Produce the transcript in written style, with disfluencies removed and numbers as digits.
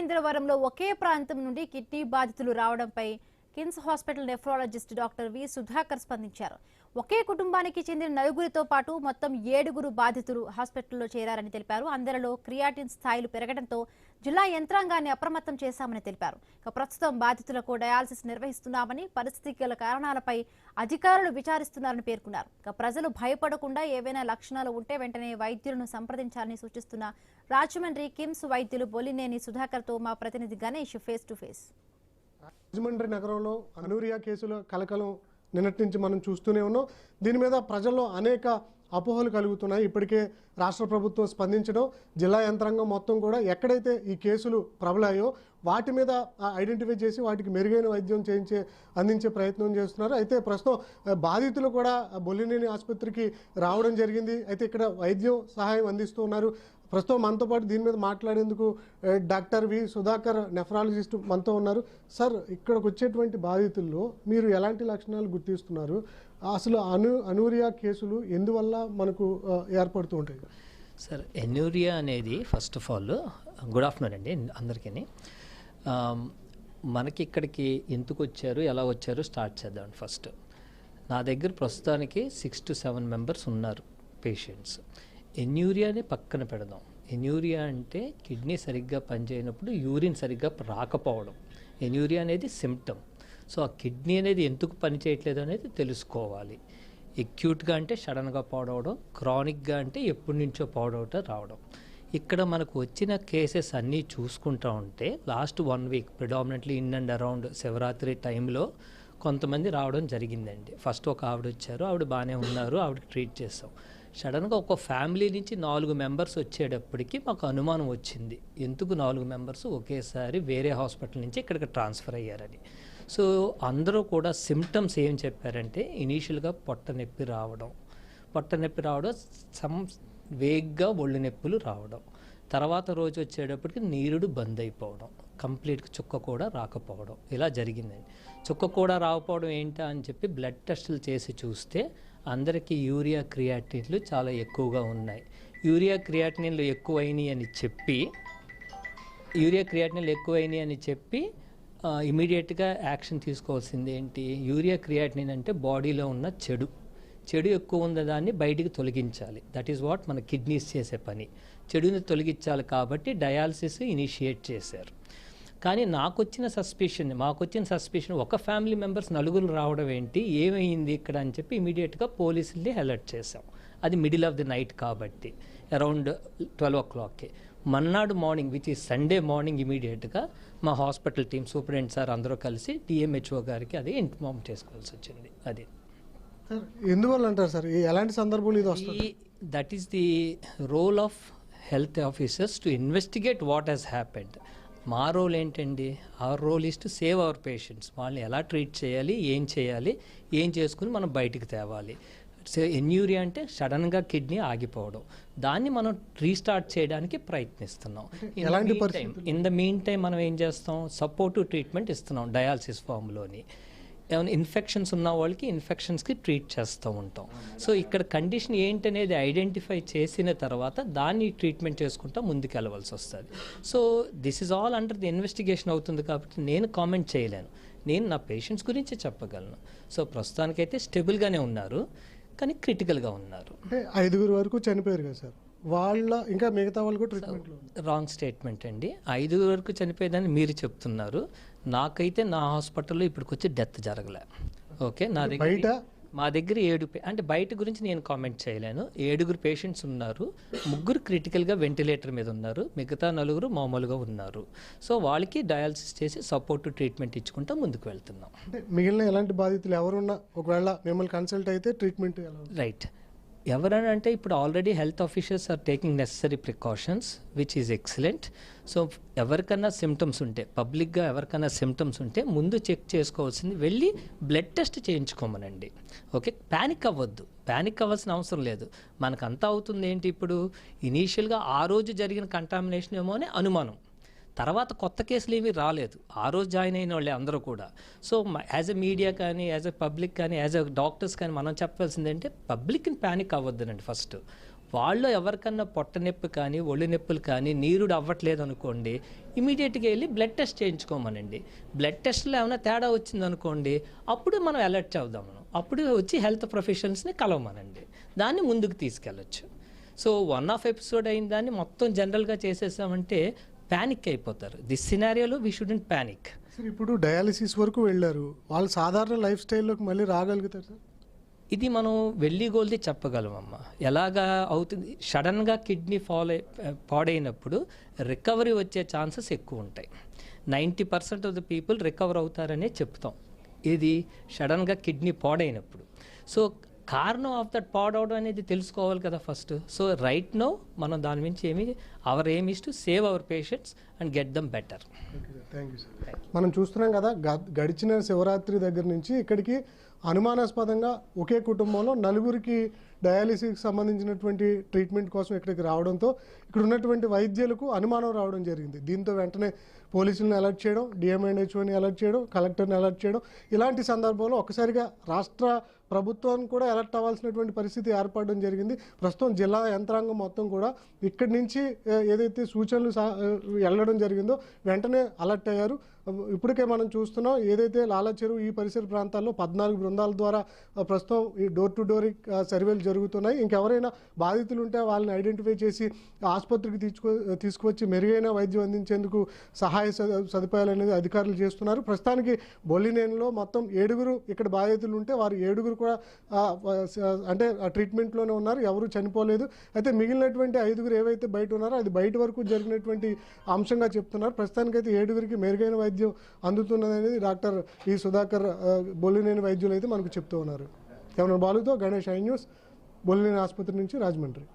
ఇంద్రవరంలో ఒకే ప్రాంతం నుండి కిడ్నీ బాధితులు రావడంపై KIMS hospital nephrologist doctor V Sudhakar స్పందించారు. ఒకే కుటుంబానికి చెందిన నలుగురితో పాటు మొత్తం 7 బాధితులు హాస్పిటల్లో చేరారని తెలిపారు. అందరిలో క్రియాటిన్ స్థాయిలు పెరగడంతో జిల్లా యంత్రాంగాన్ని అప్రమత్తం చేశామని తెలిపారు. ప్రస్తుతం బాధితులకు డయాలసిస్ నిర్వహిస్తున్నామని, పరిస్థితి గల కారణాలపై అధికారులు విచారిస్తున్నారని పేర్కొన్నారు. ప్రజలు భయపడకుండా ఏవైనా లక్షణాలు ఉంటే వెంటనే వైద్యులను సంప్రదించాలని సూచిస్తున్న రాజమండ్రి కిమ్స్ వైద్యులు బొలినేని సుధాకర్తో మా ప్రతినిధి Ganesh face to face. Rajahmundry నగరంలో అనూరియా కేసుల కలకలం నిన్నటి నుంచి మనం చూస్తూనే ఉన్నాం. దీని మీద ప్రజల్లో అనేక అపోహలు కలుగుతున్నాయి. ఇప్పటికే రాష్ట్ర ప్రభుత్వం స్పందించడం, జిల్లా యంత్రాంగం మొత్తం కూడా ఎక్కడైతే ఈ కేసులు ప్రబలాయో వాటి మీద ఐడెంటిఫై చేసి వాటికి మెరుగైన వైద్యం అందించే ప్రయత్నం చేస్తున్నారు. అయితే ప్రస్తుతం బాధితులు కూడా బొల్లినేని ఆసుపత్రికి రావడం జరిగింది. అయితే ఇక్కడ వైద్యం సహాయం అందిస్తూ ఉన్నారు. ప్రస్తుతం మనతో పాటు దీని మీద మాట్లాడేందుకు డాక్టర్ వి సుధాకర్ నెఫ్రాలజిస్ట్ మనతో ఉన్నారు. సార్, ఇక్కడికి వచ్చేటువంటి బాధితుల్లో మీరు ఎలాంటి లక్షణాలు గుర్తిస్తున్నారు? అసలు అనూరియా కేసులు ఎందువల్ల మనకు ఏర్పడుతూ ఉంటాయి? సార్, ఎన్యూరియా అనేది first of all good afternoon అండి అందరికీ. మనకి ఇక్కడికి ఎందుకు వచ్చారు, ఎలా వచ్చారు స్టార్ట్ చేద్దాం. ఫస్ట్ నా దగ్గర ప్రస్తుతానికి 6 to 7 మెంబర్స్ ఉన్నారు పేషెంట్స్. ఎన్యూరియాని పక్కన పెడదాం. ఎన్యూరియా అంటే కిడ్నీ సరిగ్గా పనిచేయనప్పుడు యూరిన్ సరిగ్గా రాకపోవడం. ఎన్యూరియా అనేది సిమ్టమ్. సో ఆ కిడ్నీ అనేది ఎందుకు పనిచేయట్లేదు అనేది తెలుసుకోవాలి. ఎక్యూట్గా అంటే సడన్గా పాడవడం, క్రానిక్గా అంటే ఎప్పటి నుంచో పాడవటం రావడం. ఇక్కడ మనకు వచ్చిన కేసెస్ అన్నీ చూసుకుంటూ ఉంటే last 1 week predominantly in and around Shivaratri టైంలో కొంతమంది రావడం జరిగిందండి. ఫస్ట్ ఒక ఆవిడ వచ్చారు, ఆవిడ బాగానే ఉన్నారు, ఆవిడకి ట్రీట్ చేస్తాం. సడన్గా ఒక ఫ్యామిలీ నుంచి 4 మెంబర్స్ వచ్చేటప్పటికి మాకు అనుమానం వచ్చింది, ఎందుకు 4 మెంబర్స్ ఒకేసారి వేరే హాస్పిటల్ నుంచి ఇక్కడికి ట్రాన్స్ఫర్ అయ్యారని. సో అందరూ కూడా సిమ్టమ్స్ ఏం చెప్పారంటే ఇనీషియల్గా పొట్ట నొప్పి రావడం, వేగ్గా ఒళ్ళు నొప్పులు రావడం, తర్వాత రోజు వచ్చేటప్పటికి నీరుడు బంద్ అయిపోవడం, కంప్లీట్గా చుక్క కూడా రాకపోవడం, ఇలా జరిగిందండి. చుక్క కూడా రాకపోవడం ఏంటా అని చెప్పి బ్లడ్ టెస్టులు చేసి చూస్తే అందరికీ యూరియా క్రియాటిన్లు చాలా ఎక్కువగా ఉన్నాయి. యూరియా క్రియాటిన్లు ఎక్కువైనాయి అని చెప్పి ఇమీడియట్గా యాక్షన్ తీసుకోవాల్సింది ఏంటి? యూరియా క్రియాటిన్ అంటే బాడీలో ఉన్న చెడు ఎక్కువ ఉన్న దాన్ని బయటికి తొలగించాలి. దట్ ఈస్ వాట్ మన కిడ్నీస్ చేసే పని. చెడుని తొలగించాలి కాబట్టి డయాలసిస్ ఇనిషియేట్ చేశారు. కానీ మాకు వచ్చిన సస్పిషన్ ఒక ఫ్యామిలీ మెంబర్స్ 4 రావడం ఏంటి, ఏమైంది ఇక్కడ అని చెప్పి ఇమీడియట్గా పోలీసుల్ని అలర్ట్ చేసాం. అది మిడిల్ ఆఫ్ ది నైట్ కాబట్టి అరౌండ్ 12 o'clock. మన్నాడు మార్నింగ్ విచ్ ఈ సండే మార్నింగ్ ఇమీడియట్గా మా హాస్పిటల్ టీమ్ సూపరింటెండెంట్ సార్ అందరూ కలిసి డిఎంహెచ్ఓ గారికి అది ఇన్ఫార్మ్ చేసుకోవాల్సి వచ్చింది. అది ఎందువల్ల అంటారు సార్, ఎలాంటి సందర్భంలో ఇది వస్తుంది? That is the role of health officers to investigate what has happened. మా రోల్ ఏంటండి? Our role is to save our patients. వాళ్ళని ఎలా ట్రీట్ చేయాలి, ఏం చేసుకుని మనం బయటికి తేవాలి. ఎన్యూరియా అంటే సడన్గా కిడ్నీ ఆగిపోవడం, దాన్ని మనం రీస్టార్ట్ చేయడానికి ప్రయత్నిస్తున్నాం. ఇన్ ద మీన్ టైం మనం ఏం చేస్తాం, సపోర్టివ్ ట్రీట్మెంట్ ఇస్తున్నాం డయాలసిస్ ఫామ్లోని. ఏమైనా ఇన్ఫెక్షన్స్ ఉన్న వాళ్ళకి ఇన్ఫెక్షన్స్కి ట్రీట్ చేస్తూ ఉంటాం. సో ఇక్కడ కండిషన్ ఏంటనేది ఐడెంటిఫై చేసిన తర్వాత దాన్ని ట్రీట్మెంట్ చేసుకుంటూ ముందుకు వెళ్ళవలసి వస్తుంది. So this is all under the investigation అవుతుంది కాబట్టి నేను కామెంట్ చేయలేను. నేను నా పేషెంట్స్ గురించి చెప్పగలను. సో ప్రస్తుతానికైతే స్టెబుల్గానే ఉన్నారు, కానీ క్రిటికల్గా ఉన్నారు. 5 వరకు చనిపోయారు కదా సార్, ఇంకా మిగతా వాళ్ళు కూడా ట్రీట్మెంట్లో? రాంగ్ స్టేట్మెంట్ అండి. 5 వరకు చనిపోయేదని మీరు చెప్తున్నారు. నాకైతే నా హాస్పిటల్లో ఇప్పటికొచ్చి డెత్ జరగలే. ఓకే, మా దగ్గర 7 అంటే బయట గురించి నేను కామెంట్ చేయలేను. 7 పేషెంట్స్ ఉన్నారు, 3 క్రిటికల్గా వెంటిలేటర్ మీద ఉన్నారు, మిగతా 4 మామూలుగా ఉన్నారు. సో వాళ్ళకి డయాలసిస్ చేసి సపోర్టివ్ ట్రీట్మెంట్ ఇచ్చుకుంటూ ముందుకు వెళ్తున్నాం. మిగిలిన ఎలాంటి బాధితులు ఎవరున్నా ఒకవేళ మిమ్మల్ని కన్సల్ట్ అయితే ట్రీట్మెంట్ రైట్. ఎవరైనా అంటే ఇప్పుడు already health officers are taking necessary precautions which is excellent. So ఎవరికన్నా సిమ్టమ్స్ ఉంటే, పబ్లిక్గా ఎవరికైనా సిమ్టమ్స్ ఉంటే ముందు చెక్ చేసుకోవాల్సింది వెళ్ళి బ్లడ్ టెస్ట్ చేయించుకోమనండి. ఓకే, ప్యానిక్ అవ్వాల్సిన అవసరం లేదు. మనకంతా అవుతుంది ఏంటి, ఇప్పుడు ఇనీషియల్గా ఆ రోజు జరిగిన కంటామినేషన్ ఏమో అని అనుమానం, తర్వాత కొత్త కేసులు ఏమీ రాలేదు. ఆ రోజు జాయిన్ అయిన వాళ్ళే అందరూ కూడా. సో యాజ్ ఎ మీడియా కానీ, యాజ్ ఎ పబ్లిక్ కానీ, యాజ్ ఎ డాక్టర్స్ కానీ మనం చెప్పాల్సింది అంటే పబ్లిక్ని ప్యానిక్ అవ్వద్దునండి. ఫస్ట్ వాళ్ళు ఎవరికన్నా పొట్ట నొప్పి కానీ ఒళ్ళు నొప్పులు కానీ నీరుడు అవ్వట్లేదు అనుకోండి, ఇమీడియట్గా వెళ్ళి బ్లడ్ టెస్ట్ చేయించుకోమనండి. బ్లడ్ టెస్ట్లో ఏమైనా తేడా వచ్చిందనుకోండి, అప్పుడు మనం అలర్ట్ అవుదాం. అప్పుడు వచ్చి హెల్త్ ప్రొఫెషనల్స్ని కలవమనండి. దాన్ని ముందుకు తీసుకెళ్ళచ్చు. సో 1 ఆఫ్ ఎపిసోడ్ అయిన దాన్ని మొత్తం జనరల్గా చేసేసామంటే ప్యానిక్ అయిపోతారు. దిస్ సినారియోలో వీ షుడెంట్ ప్యానిక్. సార్ ఇప్పుడు డయాలిసిస్ వరకు వెళ్ళారు, వాళ్ళు సాధారణ లైఫ్ స్టైల్లోకి మళ్ళీ రాగలుగుతారు సార్? ఇది మనం వెళ్ళి గోల్ది చెప్పగలమమ్మా. ఎలాగా అవుతుంది, సడన్గా కిడ్నీ పాడైనప్పుడు రికవరీ వచ్చే ఛాన్సెస్ ఎక్కువ ఉంటాయి. 90% ఆఫ్ ద పీపుల్ రికవర్ అవుతారనే చెప్తాం ఇది సడన్గా కిడ్నీ పాడైనప్పుడు. సో కారణం ఆఫ్ దట్ పాడవడం అనేది తెలుసుకోవాలి కదా ఫస్ట్. సో రైట్ నో మనం దాని నుంచి hour aim is to save our patients and get them better. Thank you sir. మనం చూస్తున్నాం కదా, గడిచిన శివరాత్రి దగ్గర నుంచి ఇక్కడికి అనుమానాస్పదంగా ఒకే కుటుంబంలో 4గురికి డయాలిసిస్కి సంబంధించినటువంటి ట్రీట్మెంట్ కోసం ఇక్కడికి రావడంతో ఇక్కడ ఉన్నటువంటి వైద్యులకు అనుమానం రావడం జరిగింది. దీంతో వెంటనే పోలీసులను అలర్ట్ చేయడం, డిఎంఎన్హెచ్ఓని అలర్ట్ చేయడం, కలెక్టర్ని అలర్ట్ చేయడం, ఇలాంటి సందర్భంలో ఒక్కసారిగా రాష్ట్ర ప్రభుత్వాన్ని కూడా అలర్ట్ అవ్వాల్సినటువంటి పరిస్థితి ఏర్పడడం జరిగింది. ప్రస్తుతం జిల్లా యంత్రాంగం మొత్తం కూడా ఇక్కడి నుంచి ఏదైతే సూచనలు వెళ్ళడం జరిగిందో వెంటనే అలర్ట్ అయ్యారు. ఇప్పటికే మనం చూస్తున్నాం, ఏదైతే లాలా చెరువు ఈ పరిసర ప్రాంతాల్లో 14 బృందాల ద్వారా ప్రస్తుతం ఈ డోర్ టు డోర్ సర్వేలు జరుగుతున్నాయి. ఇంకెవరైనా బాధితులు ఉంటే వాళ్ళని ఐడెంటిఫై చేసి ఆసుపత్రికి తీసుకువచ్చి మెరుగైన వైద్యం అందించేందుకు సహాయ సదుపాయాలు అనేది అధికారులు చేస్తున్నారు. ప్రస్తుతానికి బొల్లినేనిలో మొత్తం 7గురు ఇక్కడ బాధితులు ఉంటే వారు 7గురు కూడా అంటే ట్రీట్మెంట్లోనే ఉన్నారు, ఎవరు చనిపోలేదు. అయితే మిగిలినటువంటి 5గురు ఏవైతే బయట ఉన్నారో అది బయట వరకు జరిగినటువంటి అంశంగా చెప్తున్నారు. ప్రస్తుతానికైతే 7గురికి మెరుగైన వైద్యం అందుతున్నదనేది డాక్టర్ వి సుధాకర్ బొల్లినేని వైద్యులు అయితే మనకు చెప్తూ ఉన్నారు. కెమెరా బాలుతో గణేష్, ఐ న్యూస్, బొల్లినేని ఆసుపత్రి నుంచి రాజమండ్రి.